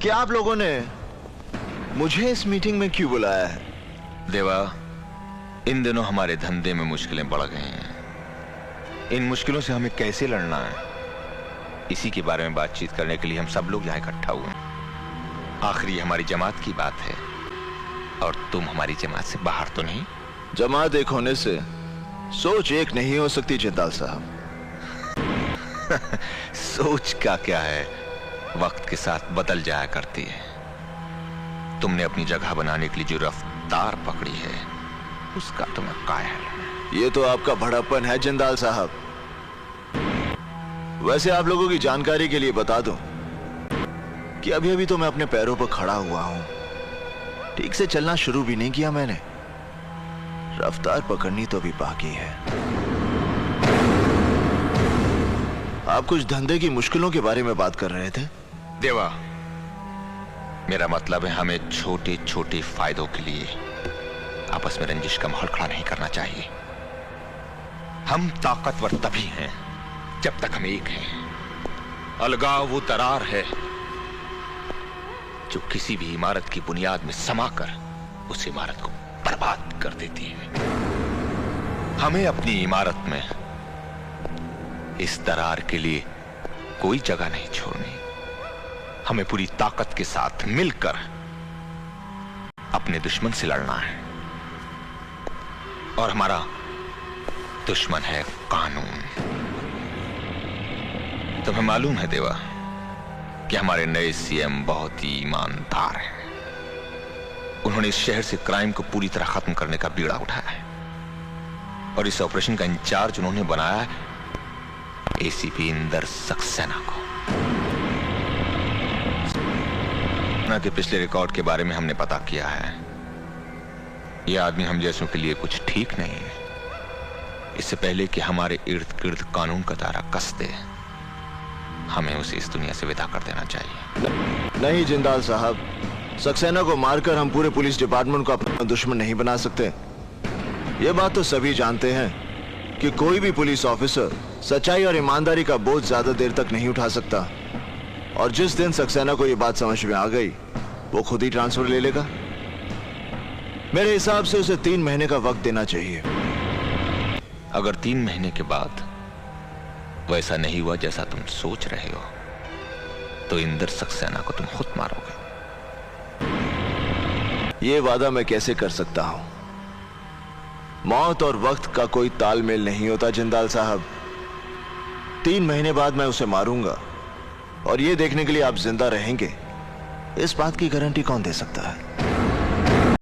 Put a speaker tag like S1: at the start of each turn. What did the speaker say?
S1: क्या आप लोगों ने मुझे इस मीटिंग में क्यों बुलाया है?
S2: देवा, इन दिनों हमारे धंधे में मुश्किलें बढ़ गई हैं। इन मुश्किलों से हमें कैसे लड़ना है, इसी के बारे में बातचीत करने के लिए हम सब लोग यहाँ इकट्ठा हुए हैं। आखिर ये हमारी जमात की बात है और तुम हमारी जमात से बाहर तो नहीं?
S1: जमात एक होने से सोच एक नहीं हो सकती जिंदाल साहब।
S2: सोच का क्या है, वक्त के साथ बदल जाया करती है। तुमने अपनी जगह बनाने के लिए जो रफ्तार पकड़ी है उसका तुम्हें कायल है।
S1: ये तो आपका बड़प्पन है जिंदाल साहब। वैसे आप लोगों की जानकारी के लिए बता दूं कि अभी अभी तो मैं अपने पैरों पर खड़ा हुआ हूं। ठीक से चलना शुरू भी नहीं किया मैंने, रफ्तार पकड़नी तो भी बाकी है। आप कुछ धंधे की मुश्किलों के बारे में बात कर रहे थे।
S2: देवा, मेरा मतलब है हमें छोटे छोटे फायदों के लिए आपस में रंजिश का माहौल खड़ा नहीं करना चाहिए। हम ताकतवर तभी हैं जब तक हम एक हैं। अलगाव वो दरार है जो किसी भी इमारत की बुनियाद में समाकर उस इमारत को बर्बाद कर देती है। हमें अपनी इमारत में इस दरार के लिए कोई जगह नहीं छोड़नी। हमें पूरी ताकत के साथ मिलकर अपने दुश्मन से लड़ना है और हमारा दुश्मन है कानून। तुम्हें मालूम है देवा कि हमारे नए सीएम बहुत ही ईमानदार हैं। उन्होंने इस शहर से क्राइम को पूरी तरह खत्म करने का बीड़ा उठाया है और इस ऑपरेशन का इंचार्ज उन्होंने बनाया है एसीपी इंदर सक्सेना को। के पिछले रिकॉर्ड के बारे में हमने पता किया है। यह आदमी हम जैसों के लिए कुछ ठीक नहीं है। इससे पहले कि हमारे इर्द गिर्द कानून का दायरा कस दे, हमें उसे इस दुनिया से विदा कर देना चाहिए।
S1: नहीं जिंदाल साहब, सक्सेना को मारकर हम पूरे पुलिस डिपार्टमेंट को अपना दुश्मन नहीं बना सकते। यह बात तो सभी जानते हैं कि कोई भी पुलिस ऑफिसर सच्चाई और ईमानदारी का बोझ ज्यादा देर तक नहीं उठा सकता। और जिस दिन सक्सेना को यह बात समझ में आ गई, वो खुद ही ट्रांसफर ले लेगा। मेरे हिसाब से उसे 3 महीने का वक्त देना चाहिए।
S2: अगर 3 महीने के बाद वैसा नहीं हुआ जैसा तुम सोच रहे हो, तो इंदर सक्सेना को तुम खुद मारोगे।
S1: यह वादा मैं कैसे कर सकता हूं? मौत और वक्त का कोई तालमेल नहीं होता जिंदाल साहब। 3 महीने बाद मैं उसे मारूंगा और यह देखने के लिए आप जिंदा रहेंगे, इस बात की गारंटी कौन दे सकता है?